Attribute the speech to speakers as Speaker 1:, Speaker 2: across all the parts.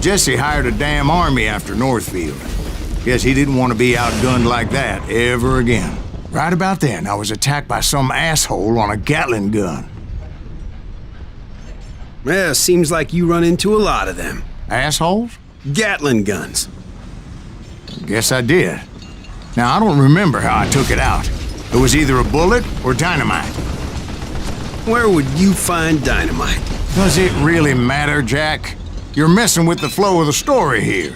Speaker 1: Jesse hired a damn army after Northfield. Guess he didn't want to be outgunned like that ever again. Right about then, I was attacked by some asshole on a Gatling gun.
Speaker 2: Yeah, seems like you run into a lot of them.
Speaker 1: Assholes?
Speaker 2: Gatling guns.
Speaker 1: Guess I did. Now, I don't remember how I took it out. It was either a bullet or dynamite.
Speaker 2: Where would you find dynamite?
Speaker 1: Does it really matter, Jack? You're messing with the flow of the story here.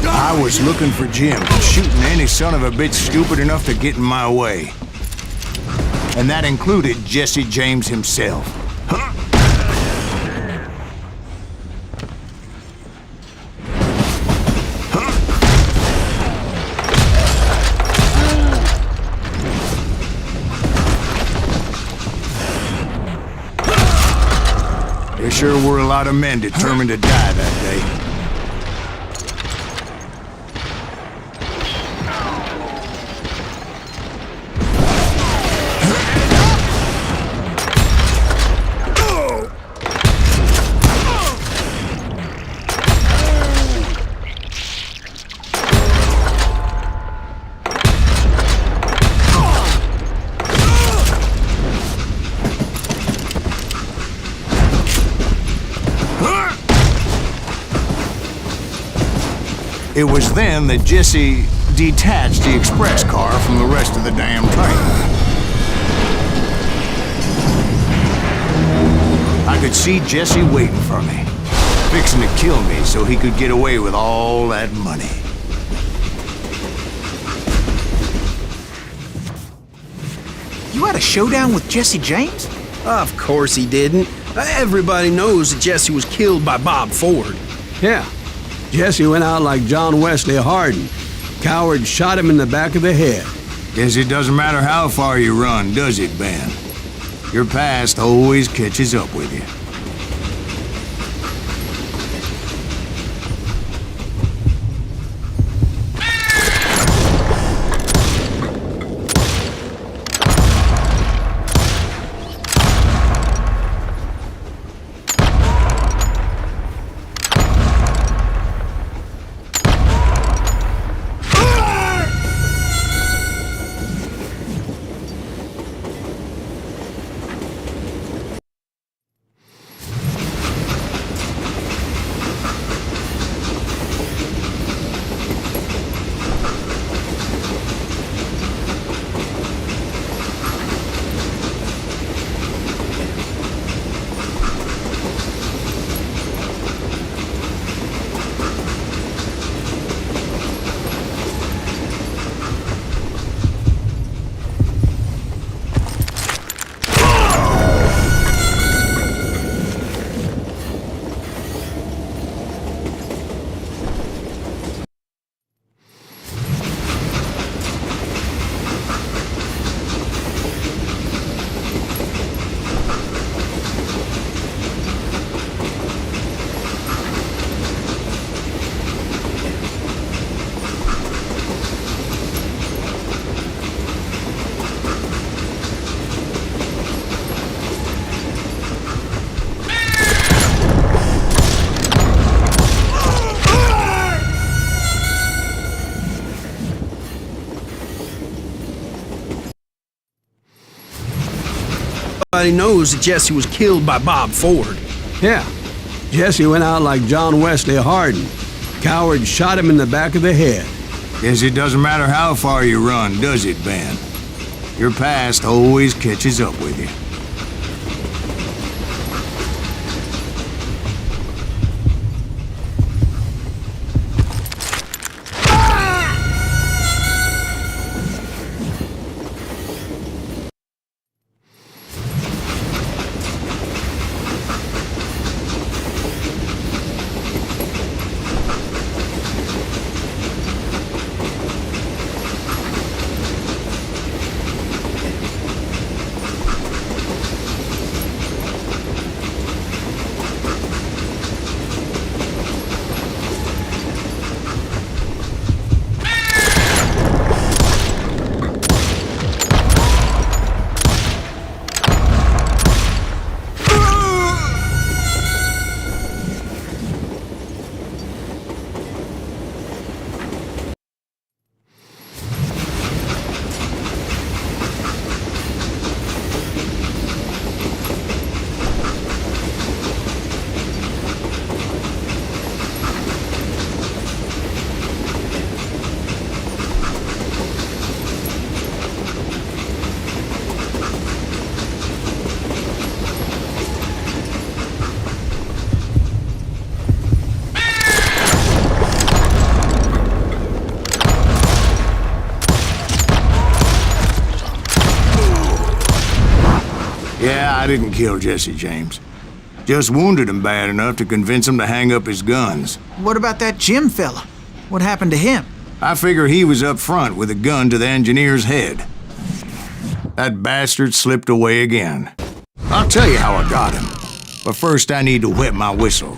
Speaker 1: I was looking for Jim, shooting any son of a bitch stupid enough to get in my way. And that included Jesse James himself. Huh? There sure were a lot of men determined to die that day. It was then that Jesse detached the express car from the rest of the damn train. I could see Jesse waiting for me, fixing to kill me so he could get away with all that money.
Speaker 3: You had a showdown with Jesse James?
Speaker 2: Of course he didn't. Everybody knows that Jesse was killed by Bob Ford.
Speaker 4: Yeah. Jesse went out like John Wesley Hardin. Coward shot him in the back of the head.
Speaker 1: Guess it doesn't matter how far you run, does it, Ben? Your past always catches up with you.
Speaker 2: Everybody knows that Jesse was killed by Bob Ford.
Speaker 4: Yeah. Jesse went out like John Wesley Hardin. Coward shot him in the back of the head.
Speaker 1: Guess it doesn't matter how far you run, does it, Ben? Your past always catches up with you. Yeah, I didn't kill Jesse James. Just wounded him bad enough to convince him to hang up his guns.
Speaker 3: What about that Jim fella? What happened to him?
Speaker 1: I figure he was up front with a gun to the engineer's head. That bastard slipped away again. I'll tell you how I got him. But first I need to wet my whistle.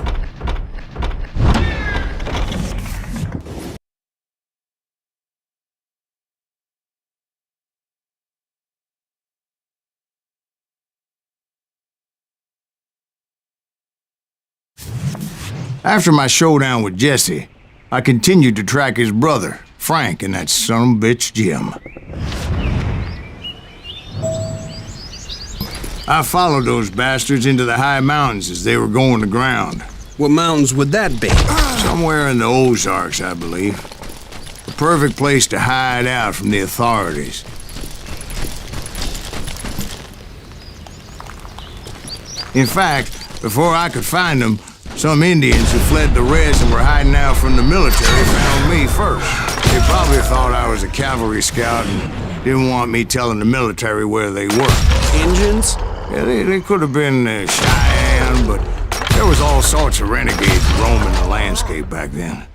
Speaker 1: After my showdown with Jesse, I continued to track his brother, Frank, and that son of a bitch, Jim. I followed those bastards into the high mountains as they were going to ground.
Speaker 2: What mountains would that be?
Speaker 1: Somewhere in the Ozarks, I believe. The perfect place to hide out from the authorities. In fact, before I could find them, some Indians who fled the Reds and were hiding out from the military found me first. They probably thought I was a cavalry scout and didn't want me telling the military where they were.
Speaker 2: Indians?
Speaker 1: Yeah, they could have been Cheyenne, but there was all sorts of renegades roaming the landscape back then.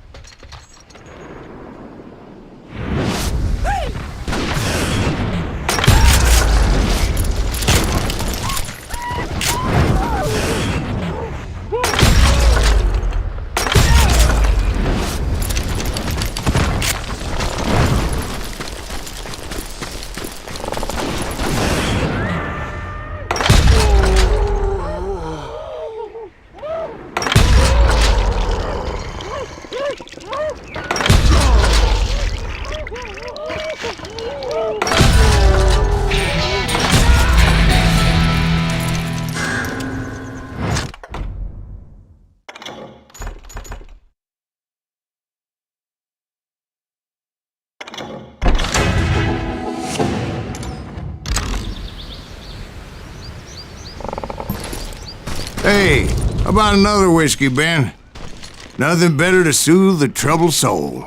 Speaker 1: Hey, how about another whiskey, Ben? Nothing better to soothe the troubled soul.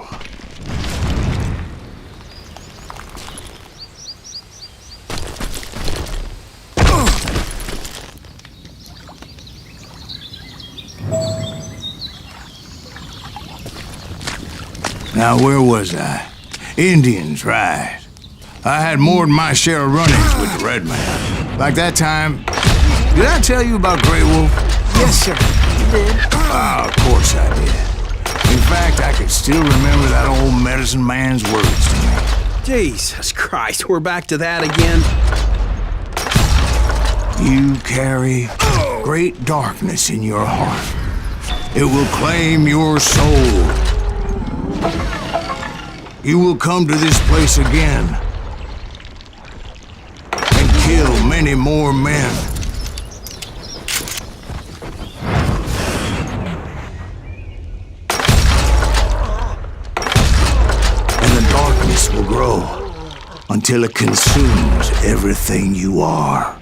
Speaker 1: Now, where was I? Indians, right. I had more than my share of run-ins with the Red Man. Like that time... Did I tell you about Grey Wolf?
Speaker 3: Yes, sir. You did.
Speaker 1: Ah, of course I did. In fact, I could still remember that old medicine man's words to me.
Speaker 2: Jesus Christ, we're back to that again.
Speaker 1: You carry great darkness in your heart. It will claim your soul. You will come to this place again and kill many more men. until it consumes everything you are.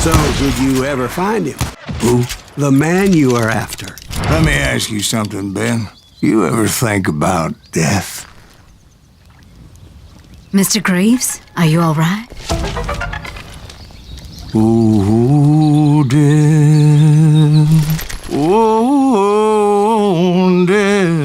Speaker 4: So, did you ever find him?
Speaker 1: Who?
Speaker 4: The man you are after.
Speaker 1: Let me ask you something, Ben. You ever think about death?
Speaker 5: Mr. Greaves, are you all right?
Speaker 1: Ooh, death. Ooh, death.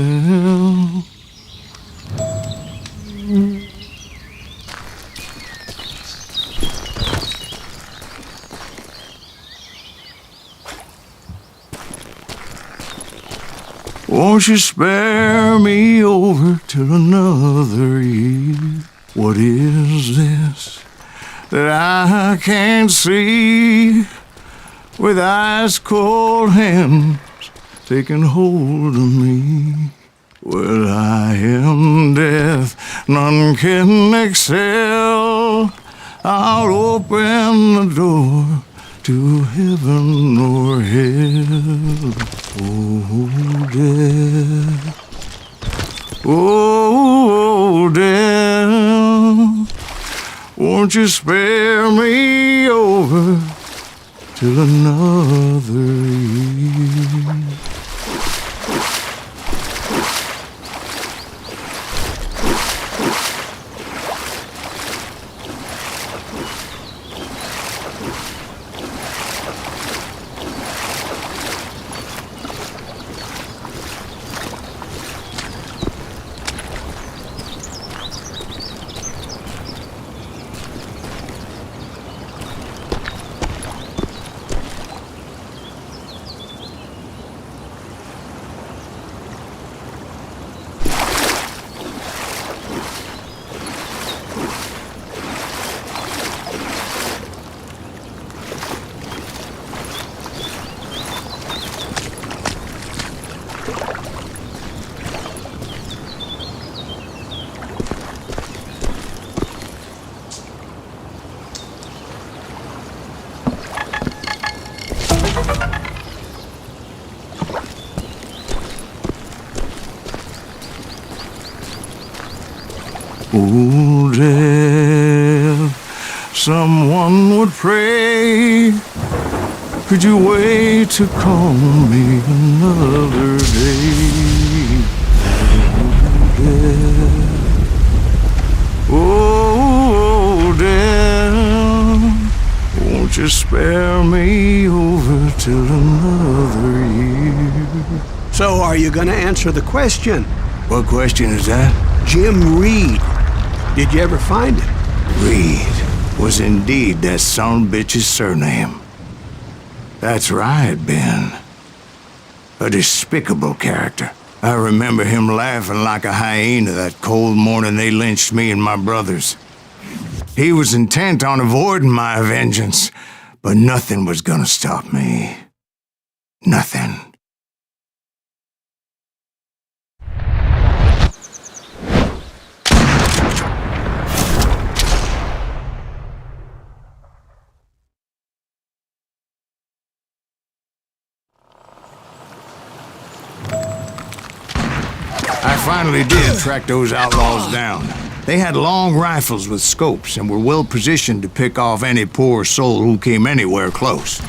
Speaker 1: Won't you spare me over till another year? What is this that I can't see? With ice cold hands taking hold of me. Well, I am death, none can excel. I'll open the door to heaven or hell. Oh, death. Oh, death. Won't you spare me over till another year? Oh, death, someone would pray. Could you wait to call me another day? Oh, death, won't you spare me over till another year?
Speaker 4: So, are you gonna answer the question?
Speaker 1: What question is that?
Speaker 4: Jim Reed. Did you ever find him?
Speaker 1: Reed was indeed that son bitch's surname. That's right, Ben. A despicable character. I remember him laughing like a hyena that cold morning they lynched me and my brothers. He was intent on avoiding my vengeance, but nothing was gonna stop me. Nothing. I finally did track those outlaws down. They had long rifles with scopes and were well positioned to pick off any poor soul who came anywhere close.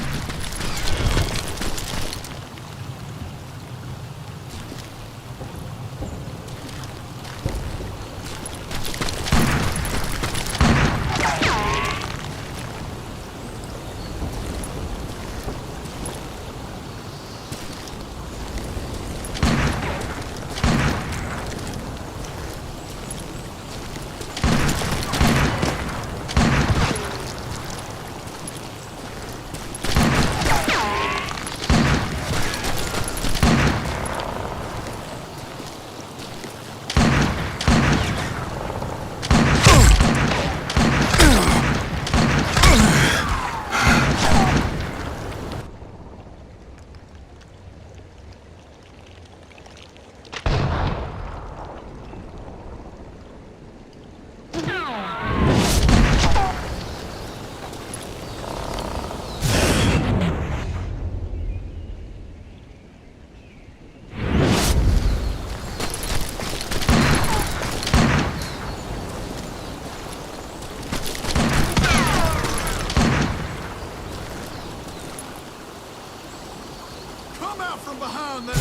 Speaker 1: down there!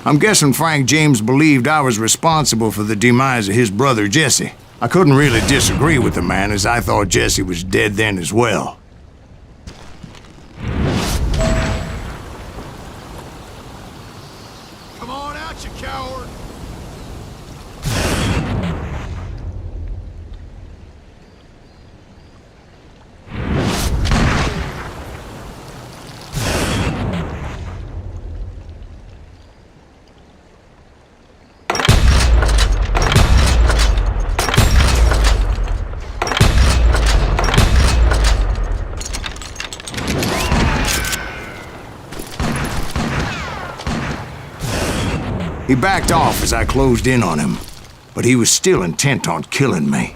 Speaker 1: I'm guessing Frank James believed I was responsible for the demise of his brother Jesse. I couldn't really disagree with the man, as I thought Jesse was dead then as well. Come on out, you coward! He backed off as I closed in on him, but he was still intent on killing me.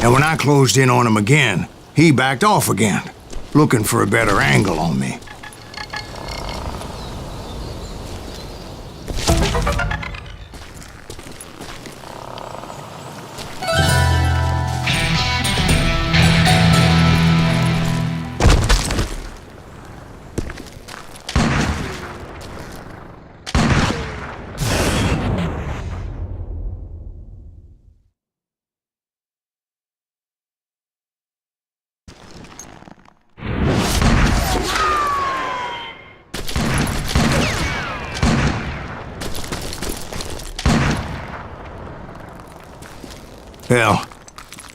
Speaker 1: And when I closed in on him again, he backed off again, looking for a better angle on me. Hell,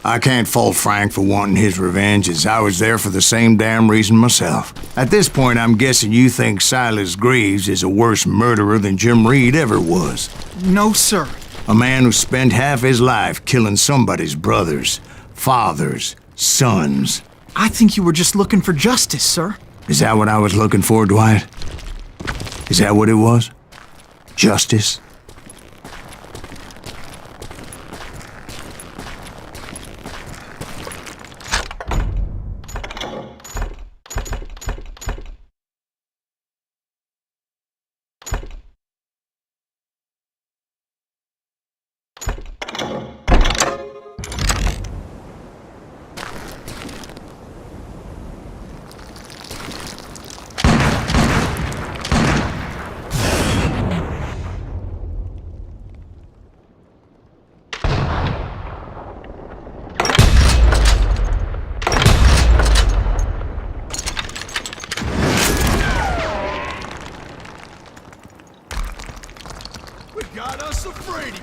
Speaker 1: I can't fault Frank for wanting his revenge, as I was there for the same damn reason myself. At this point, I'm guessing you think Silas Greaves is a worse murderer than Jim Reed ever was.
Speaker 3: No, sir.
Speaker 1: A man who spent half his life killing somebody's brothers, fathers, sons.
Speaker 3: I think you were just looking for justice, sir.
Speaker 1: Is that what I was looking for, Dwight? Is that what it was? Justice? Got us a Brady.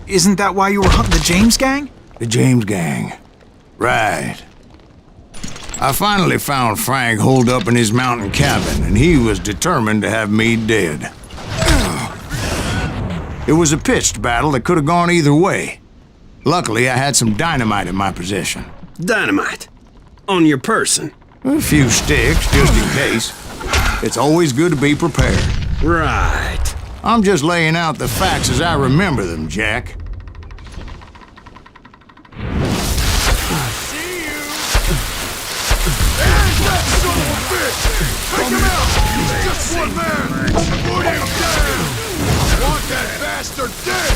Speaker 3: Isn't that why you were hunting the James gang?
Speaker 1: The James gang. Right. I finally found Frank holed up in his mountain cabin, and he was determined to have me dead. It was a pitched battle that could have gone either way. Luckily, I had some dynamite in my possession.
Speaker 2: Dynamite? On your person?
Speaker 1: A few sticks, just in case. It's always good to be prepared.
Speaker 2: Right.
Speaker 1: I'm just laying out the facts as I remember them, Jack.
Speaker 6: Take him out! He's just one man! Put him down! I want that bastard dead!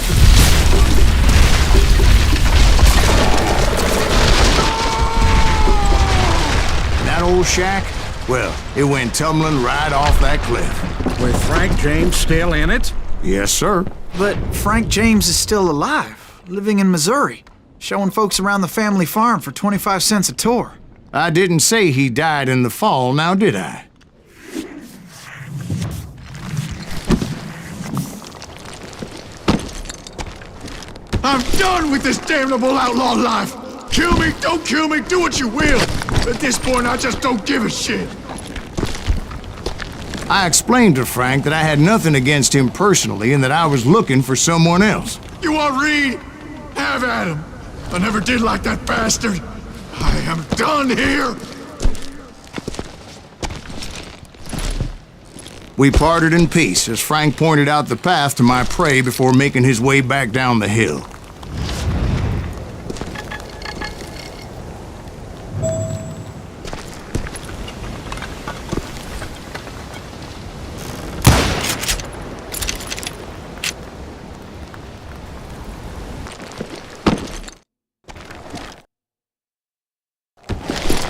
Speaker 1: That old shack? Well, it went tumbling right off that cliff.
Speaker 7: With Frank James still in it?
Speaker 1: Yes, sir.
Speaker 3: But Frank James is still alive, living in Missouri. Showing folks around the family farm for 25 cents a tour.
Speaker 1: I didn't say he died in the fall, now did I?
Speaker 6: I'm done with this damnable outlaw life! Kill me, don't kill me, do what you will! At this point, I just don't give a shit!
Speaker 1: I explained to Frank that I had nothing against him personally and that I was looking for someone else.
Speaker 6: You want Reed? Have at him! I never did like that bastard! I am done here!
Speaker 1: We parted in peace as Frank pointed out the path to my prey before making his way back down the hill.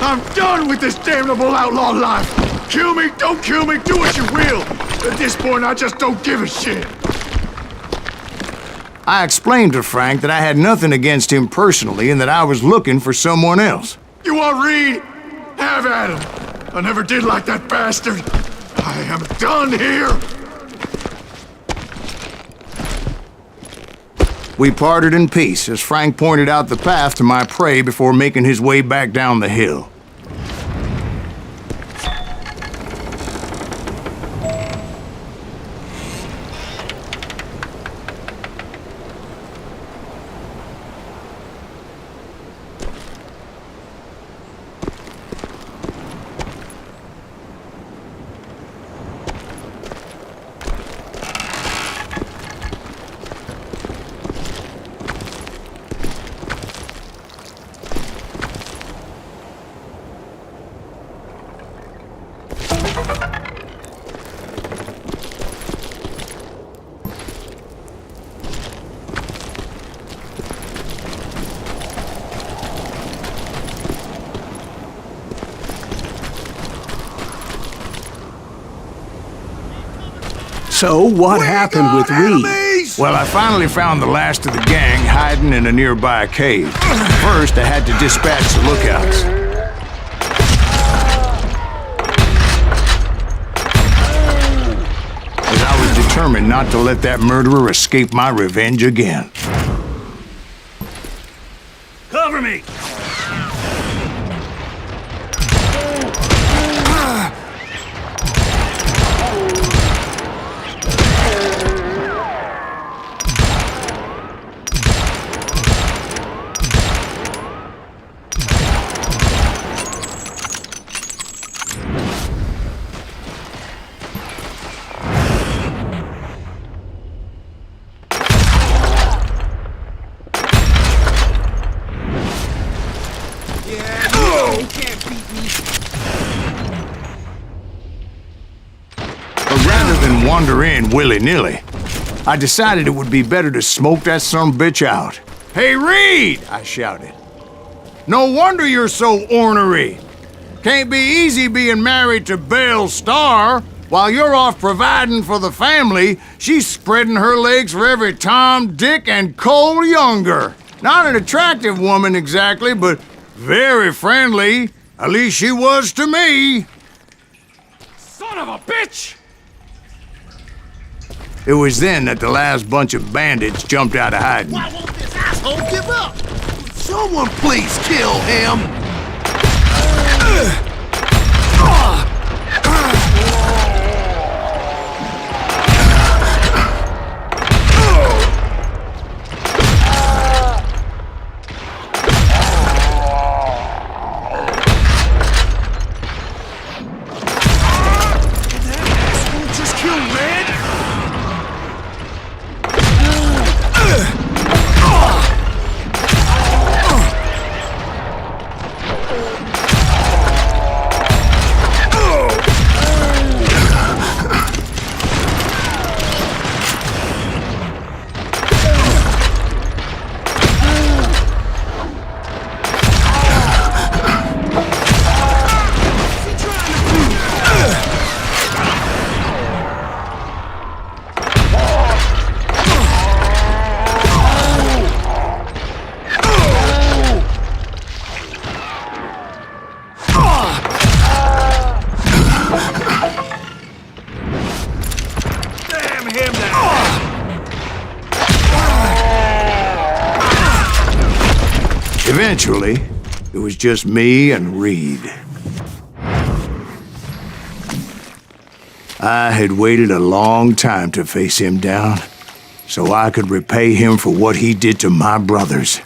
Speaker 6: I'm done with this damnable outlaw life! Kill me, don't kill me, do what you will! At this point, I just don't give a shit!
Speaker 1: I explained to Frank that I had nothing against him personally and that I was looking for someone else.
Speaker 6: You want Reed? Have at him! I never did like that bastard! I am done here!
Speaker 1: We parted in peace as Frank pointed out the path to my prey before making his way back down the hill.
Speaker 4: So, what happened with Reed?
Speaker 1: Well, I finally found the last of the gang hiding in a nearby cave. First, I had to dispatch the lookouts. As I was determined not to let that murderer escape my revenge again.
Speaker 4: Cover me!
Speaker 1: Wander in willy-nilly. I decided it would be better to smoke that sumbitch out. "Hey, Reed!" I shouted. "No wonder you're so ornery. Can't be easy being married to Belle Starr. While you're off providing for the family, she's spreading her legs for every Tom, Dick, and Cole Younger. Not an attractive woman exactly, but very friendly. At least she was to me."
Speaker 6: Son of a bitch!
Speaker 1: It was then that the last bunch of bandits jumped out of hiding.
Speaker 6: Why won't this asshole give up? Someone please kill him! Just kill him, man!
Speaker 1: Eventually, it was just me and Reed. I had waited a long time to face him down, so I could repay him for what he did to my brothers.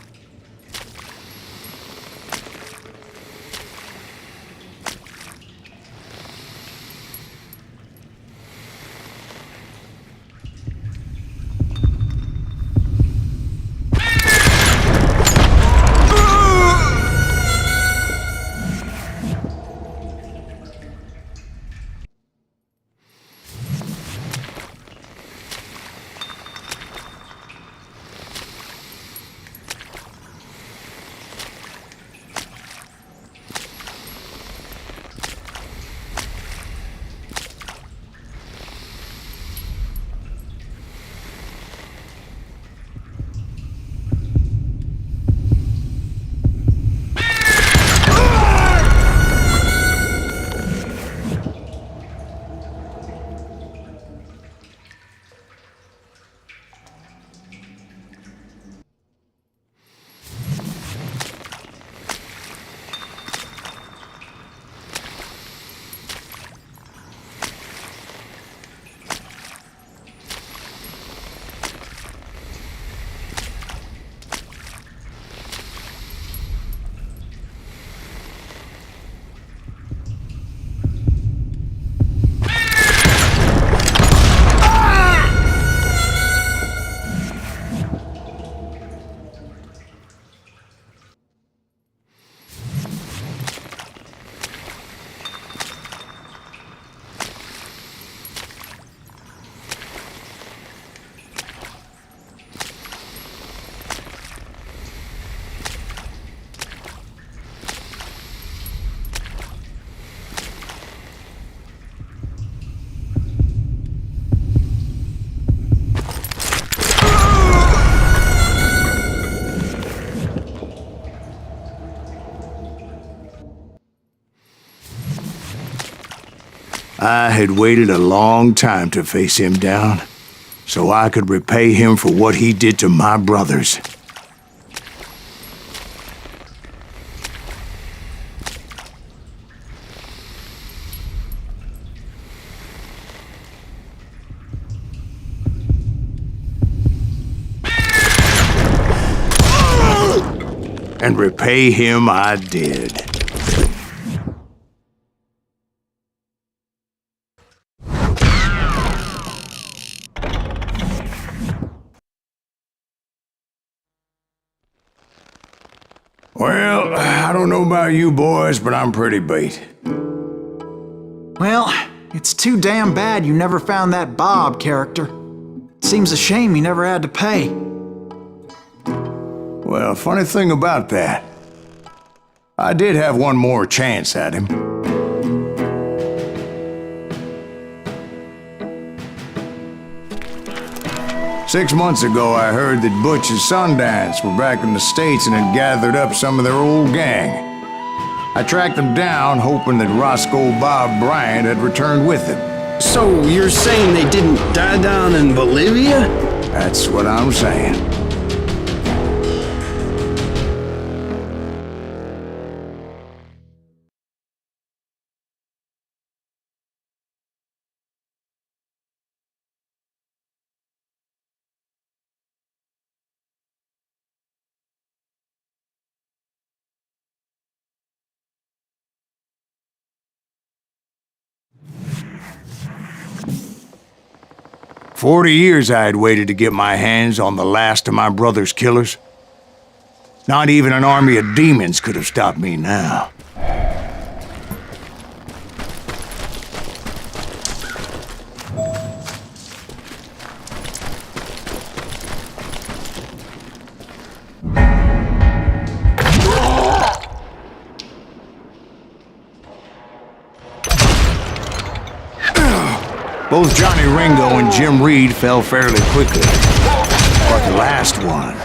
Speaker 1: I had waited a long time to face him down, so I could repay him for what he did to my brothers. And repay him I did. Well, I don't know about you boys, but I'm pretty beat.
Speaker 3: Well, it's too damn bad you never found that Bob character. Seems a shame you never had to pay.
Speaker 1: Well, funny thing about that, I did have one more chance at him. Six months ago, I heard that Butch and Sundance were back in the States and had gathered up some of their old gang. I tracked them down, hoping that Roscoe Bob Bryant had returned with them.
Speaker 2: So you're saying they didn't die down in Bolivia?
Speaker 1: That's what I'm saying. "40 years I had waited to get my hands on the last of my brother's killers. Not even an army of demons could have stopped me now. Both Johnny Ringo and Jim Reed fell fairly quickly. But the last one,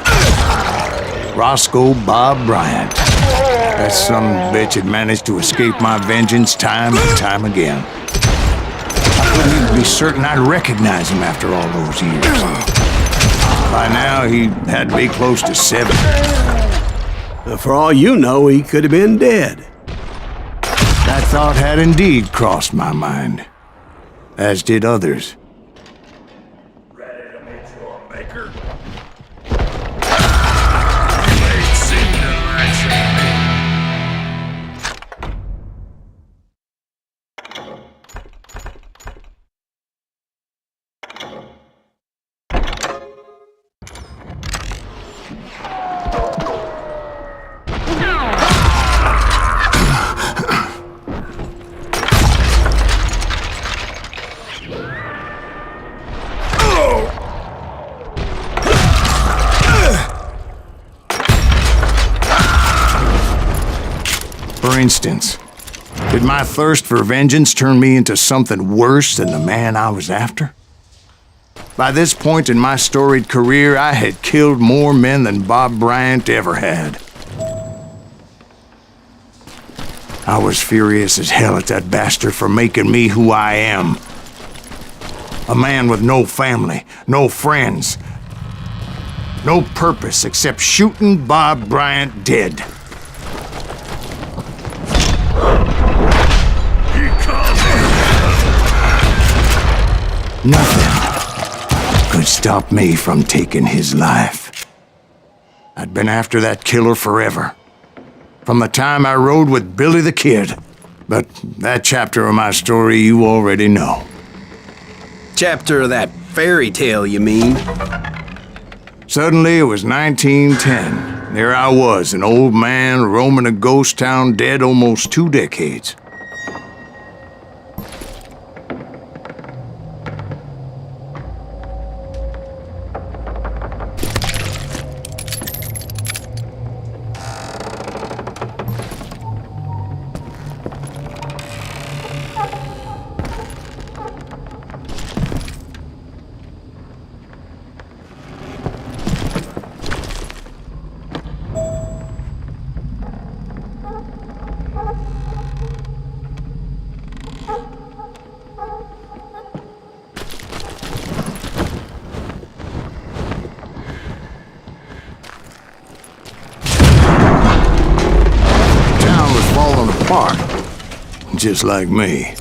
Speaker 1: Roscoe Bob Bryant, that son of a bitch had managed to escape my vengeance time and time again. I couldn't even be certain I'd recognize him after all those years. By now, he had to be close to 70.
Speaker 4: For all you know, he could have been dead.
Speaker 1: That thought had indeed crossed my mind, as did others.
Speaker 6: Ready to meet your maker?
Speaker 1: For instance, did my thirst for vengeance turn me into something worse than the man I was after? By this point in my storied career, I had killed more men than Bob Bryant ever had. I was furious as hell at that bastard for making me who I am. A man with no family, no friends, no purpose except shooting Bob Bryant dead. Nothing could stop me from taking his life. I'd been after that killer forever. From the time I rode with Billy the Kid. But that chapter of my story you already know.
Speaker 2: Chapter of that fairy tale, you mean?
Speaker 1: Suddenly it was 1910. There I was, an old man roaming a ghost town dead almost 2 decades. Just like me.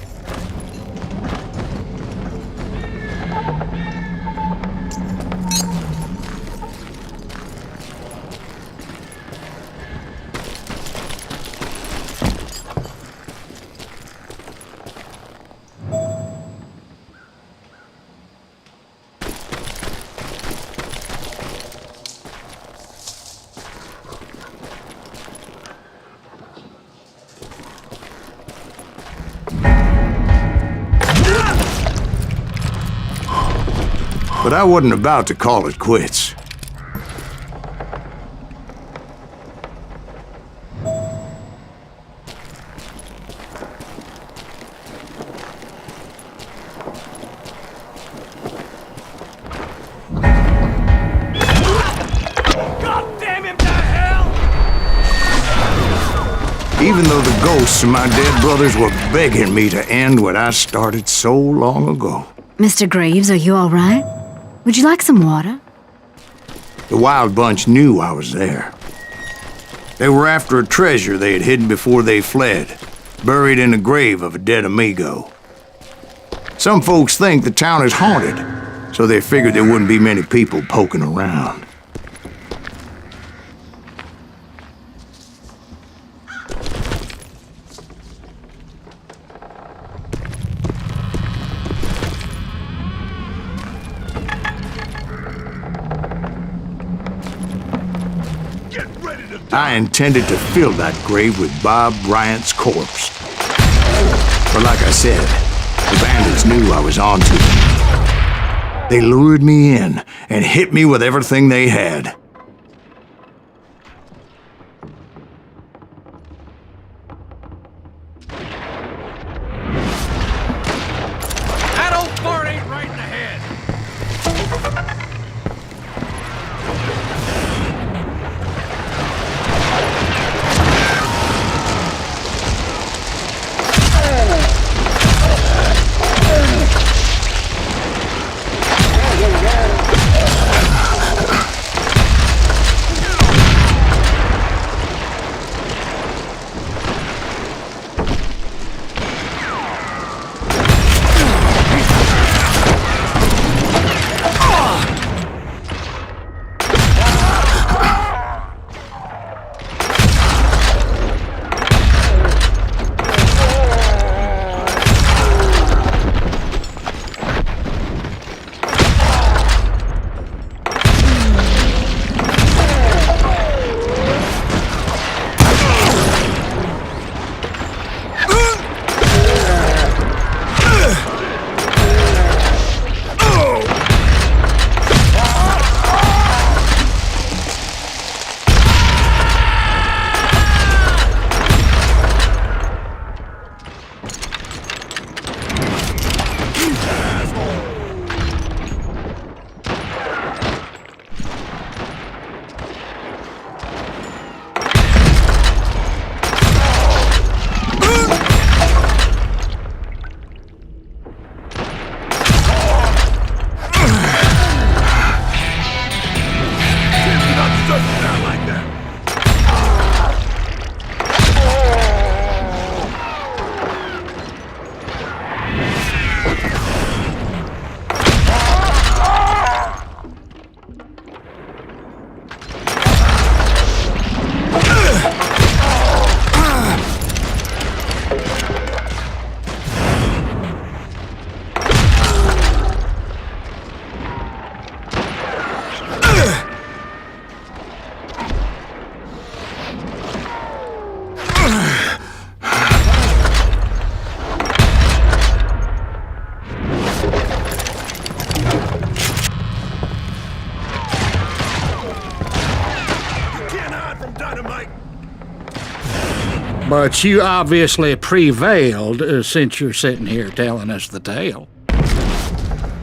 Speaker 1: But I wasn't about to call it quits. Even though the ghosts of my dead brothers were begging me to end what I started so long ago.
Speaker 5: Mr. Graves, are you all right? Would you like some water?
Speaker 1: The Wild Bunch knew I was there. They were after a treasure they had hidden before they fled, buried in the grave of a dead amigo. Some folks think the town is haunted, so they figured there wouldn't be many people poking around. I intended to fill that grave with Bob Bryant's corpse. But like I said, the bandits knew I was on to them. They lured me in and hit me with everything they had.
Speaker 7: That old fart ain't right in the head.
Speaker 8: But you obviously prevailed since you're sitting here telling us the tale.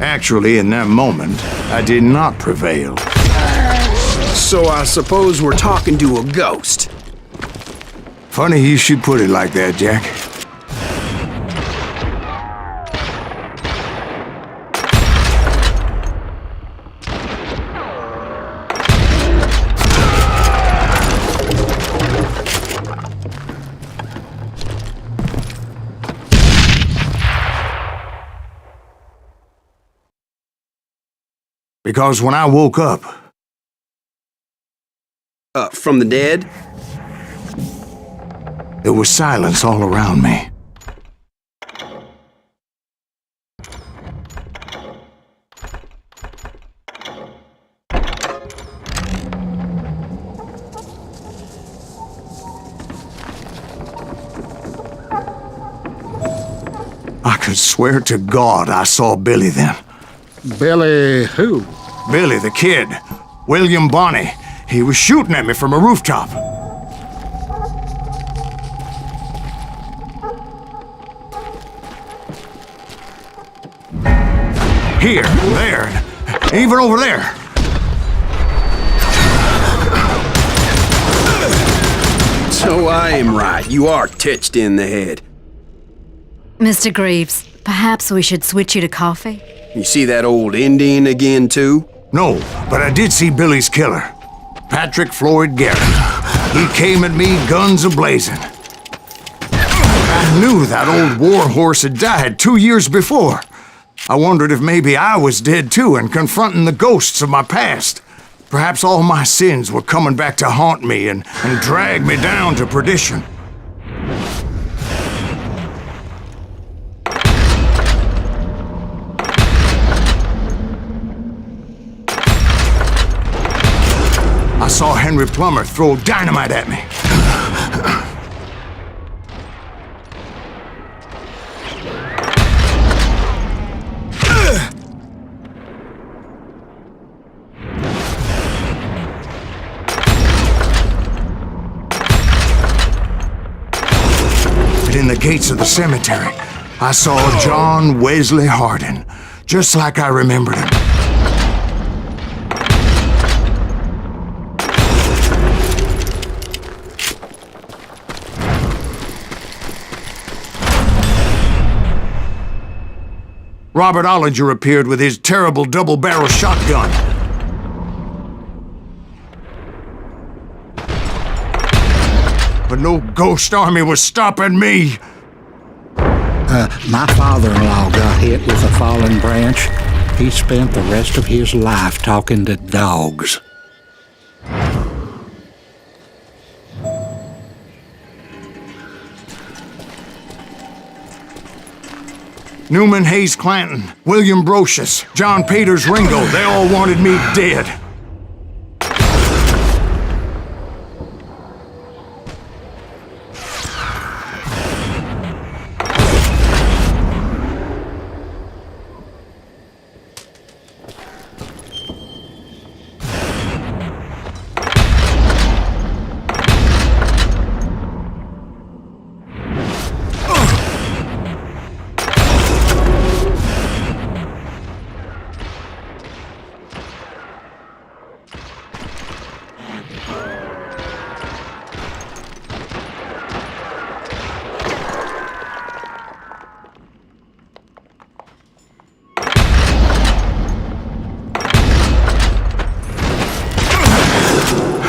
Speaker 1: Actually, in that moment, I did not prevail.
Speaker 2: So I suppose we're talking to a ghost.
Speaker 1: Funny you should put it like that, Jack. Because when I woke up...
Speaker 2: From the dead?
Speaker 1: There was silence all around me. I could swear to God I saw Billy then.
Speaker 8: Billy who?
Speaker 1: Billy, the kid. William Bonney. He was shooting at me from a rooftop. Here, there, even over there.
Speaker 2: So I am right. You are touched in the head.
Speaker 5: Mr. Greaves, perhaps we should switch you to coffee?
Speaker 2: You see that old Indian again, too?
Speaker 1: No, but I did see Billy's killer. Patrick Floyd Garrett. He came at me guns a-blazing. I knew that old war horse had died 2 years before. I wondered if maybe I was dead too and confronting the ghosts of my past. Perhaps all my sins were coming back to haunt me and drag me down to perdition. I saw Henry Plummer throw dynamite at me. But in the gates of the cemetery, I saw John Wesley Hardin, just like I remembered him. Robert Ollinger appeared with his terrible double-barrel shotgun. But no ghost army was stopping me.
Speaker 8: My father-in-law got hit with a fallen branch. He spent the rest of his life talking to dogs.
Speaker 1: Newman Hayes Clanton, William Brocious, John Peters Ringo, they all wanted me dead.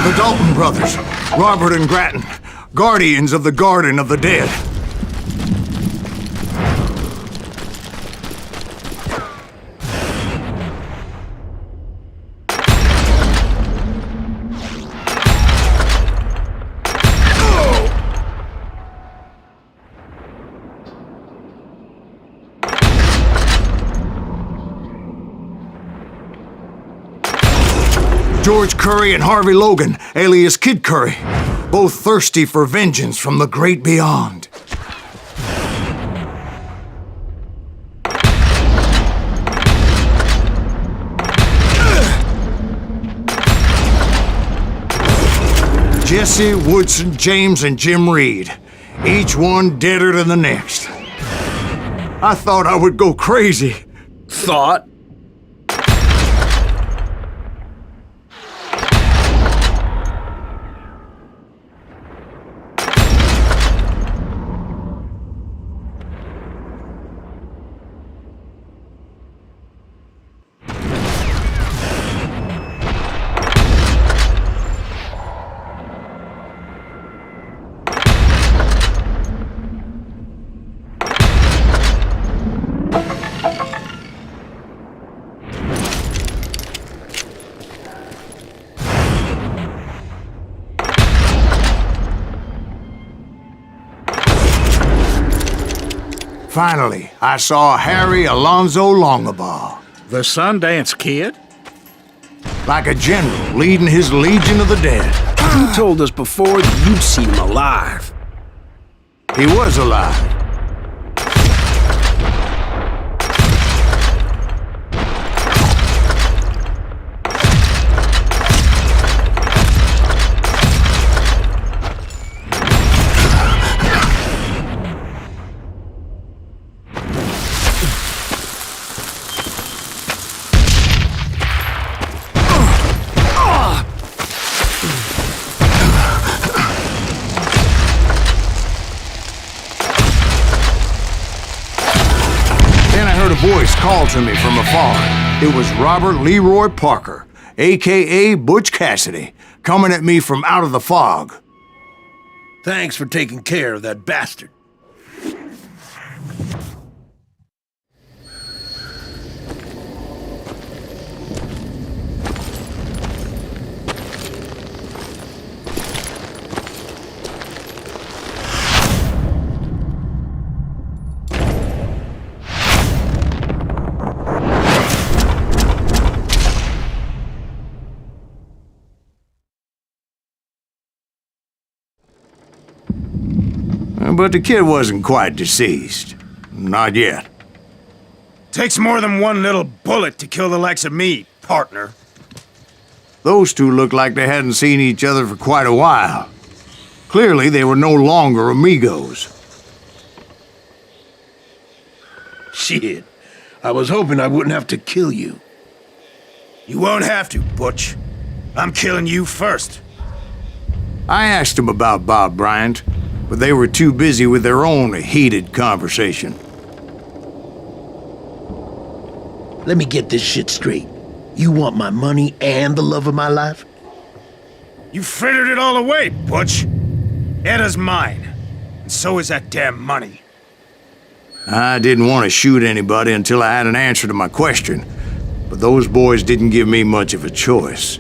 Speaker 1: The Dalton brothers, Robert and Grattan, guardians of the Garden of the Dead. George Curry and Harvey Logan, alias Kid Curry, both thirsty for vengeance from the great beyond. Jesse, Woodson, James, and Jim Reed. each one deader than the next. I thought I would go crazy.
Speaker 2: Thought?
Speaker 1: Finally, I saw Harry Alonzo Longabaugh.
Speaker 6: The Sundance Kid?
Speaker 1: Like a general leading his legion of the dead.
Speaker 2: You told us before that you'd seen him alive.
Speaker 1: He was alive. Voice called to me from afar. It was Robert Leroy Parker, a.k.a. Butch Cassidy, coming at me from out of the fog.
Speaker 9: Thanks for taking care of that bastard.
Speaker 1: But the kid wasn't quite deceased. Not yet.
Speaker 6: Takes more than one little bullet to kill the likes of me, partner.
Speaker 1: Those two looked like they hadn't seen each other for quite a while. Clearly, they were no longer amigos.
Speaker 9: Shit. I was hoping I wouldn't have to kill you.
Speaker 6: You won't have to, Butch. I'm killing you first.
Speaker 1: I asked them about Bob Bryant, but they were too busy with their own heated conversation.
Speaker 9: Let me get this shit straight. You want my money and the love of my life?
Speaker 6: You frittered it all away, Butch. Edda's mine, and so is that damn money.
Speaker 1: I didn't want to shoot anybody until I had an answer to my question, but those boys didn't give me much of a choice.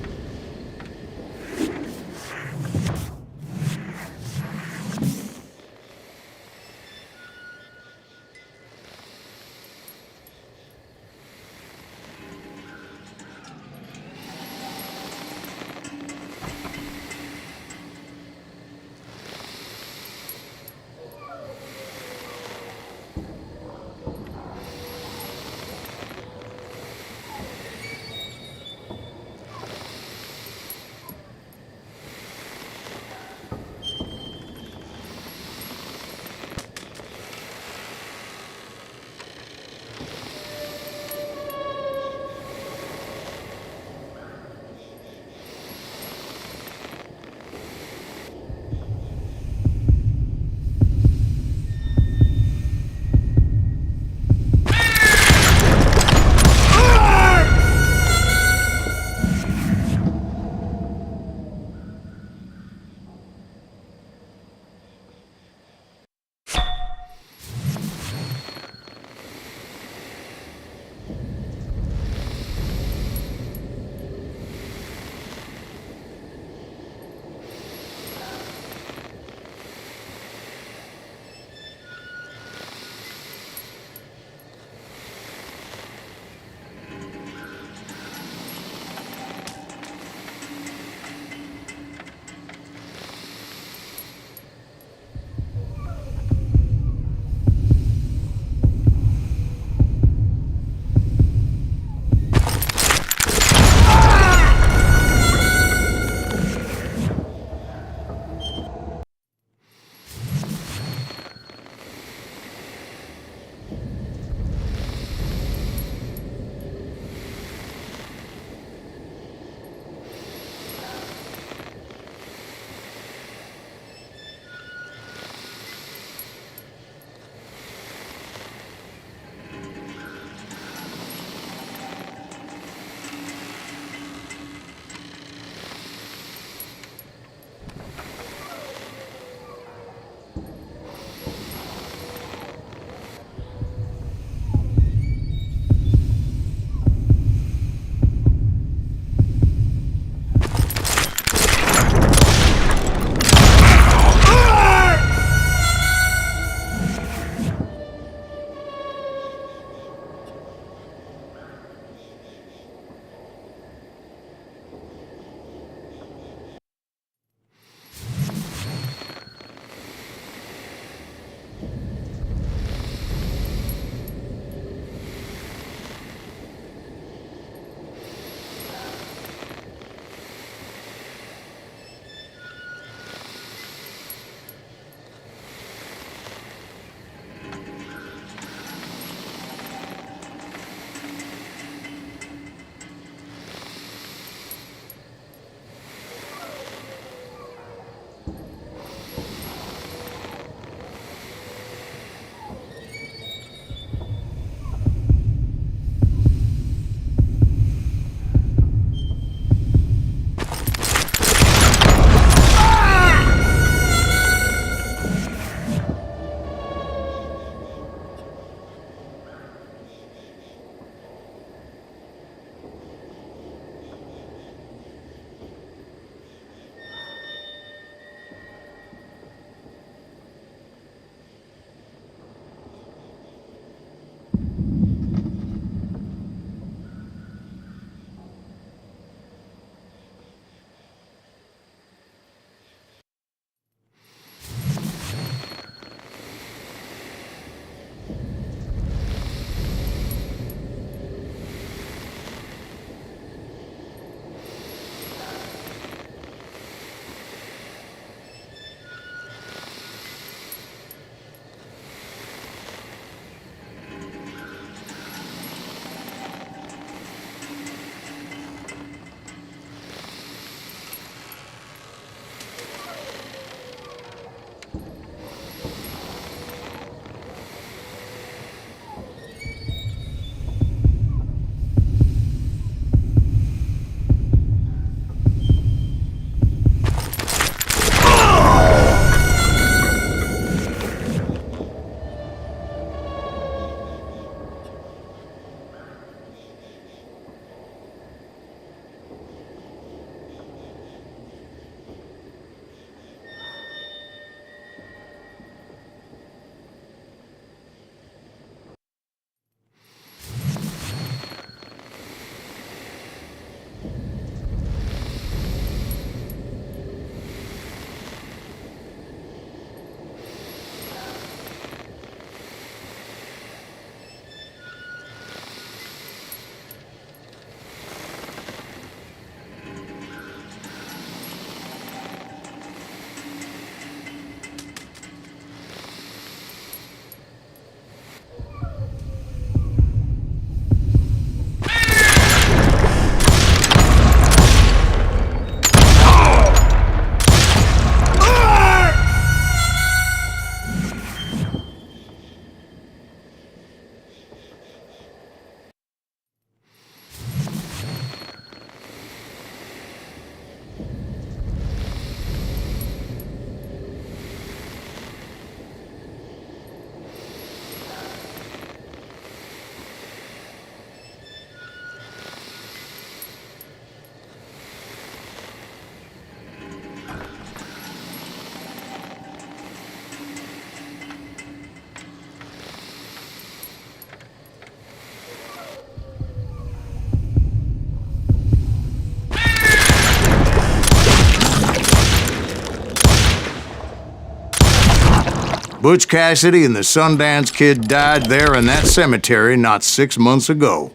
Speaker 1: Butch Cassidy and the Sundance Kid died there in that cemetery not 6 months ago.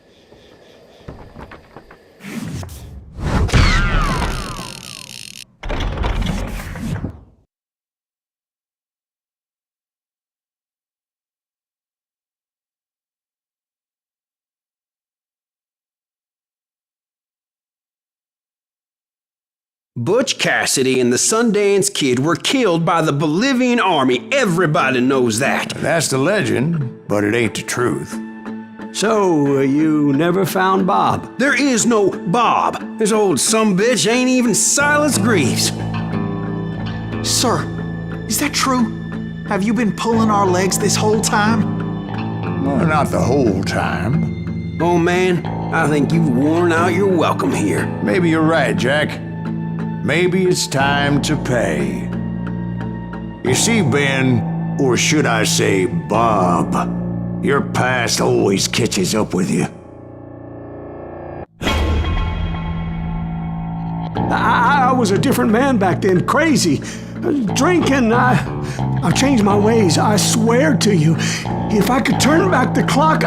Speaker 2: Butch Cassidy and the Sundance Kid were killed by the Bolivian army. Everybody knows that.
Speaker 1: That's the legend, but it ain't the truth.
Speaker 4: So, you never found Bob?
Speaker 2: There is no Bob. This old sumbitch ain't even Silas Greaves.
Speaker 3: Sir, is that true? Have you been pulling our legs this whole time?
Speaker 1: Well, not the whole time.
Speaker 2: Oh man, I think you've worn out your welcome here.
Speaker 1: Maybe you're right, Jack. Maybe it's time to pay. You see, Ben, or should I say Bob, your past always catches up with you.
Speaker 4: I was a different man back then, crazy. Drinking, I've changed my ways, I swear to you. If I could turn back the clock,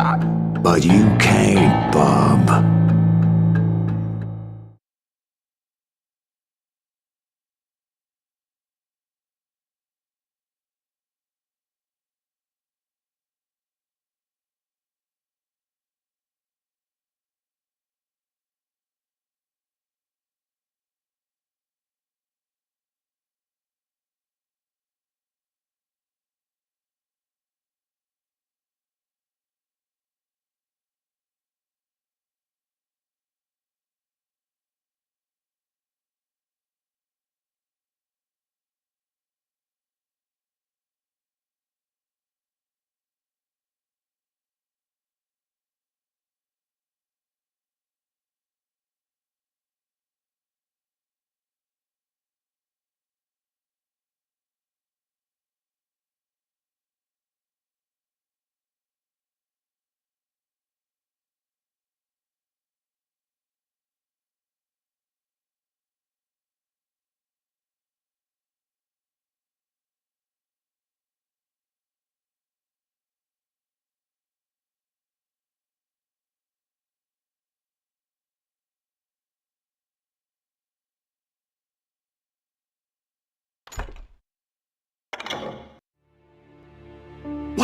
Speaker 1: But you can't, Bob.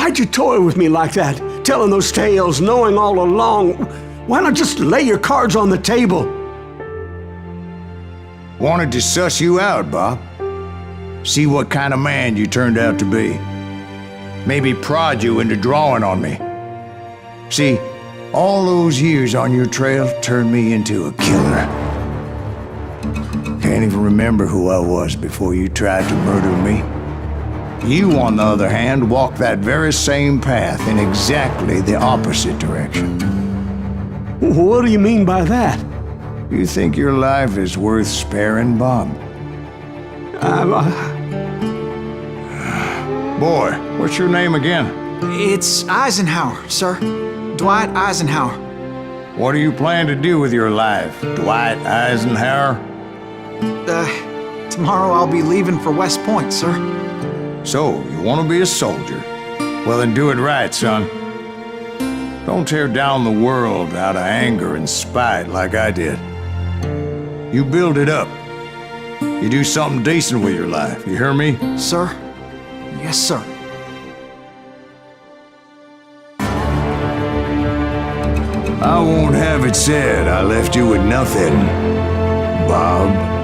Speaker 4: why'd you toy with me like that? Telling those tales, knowing all along. Why not just lay your cards on the table?
Speaker 1: Wanted to suss you out, Bob. See what kind of man you turned out to be. Maybe prod you into drawing on me. See, all those years on your trail turned me into a killer. Can't even remember who I was before you tried to murder me. You, on the other hand, walked that very same path in exactly the opposite direction.
Speaker 4: What do you mean by that?
Speaker 1: You think your life is worth sparing, Bob? Boy, what's your name again?
Speaker 3: It's Eisenhower, sir. Dwight Eisenhower.
Speaker 1: What do you plan to do with your life, Dwight Eisenhower?
Speaker 3: Tomorrow I'll be leaving for West Point, sir.
Speaker 1: So, you want to be a soldier? Well, then do it right, son. Don't tear down the world out of anger and spite like I did. You build it up. You do something decent with your life, you hear me?
Speaker 3: Sir? Yes, sir.
Speaker 1: I won't have it said I left you with nothing, Bob.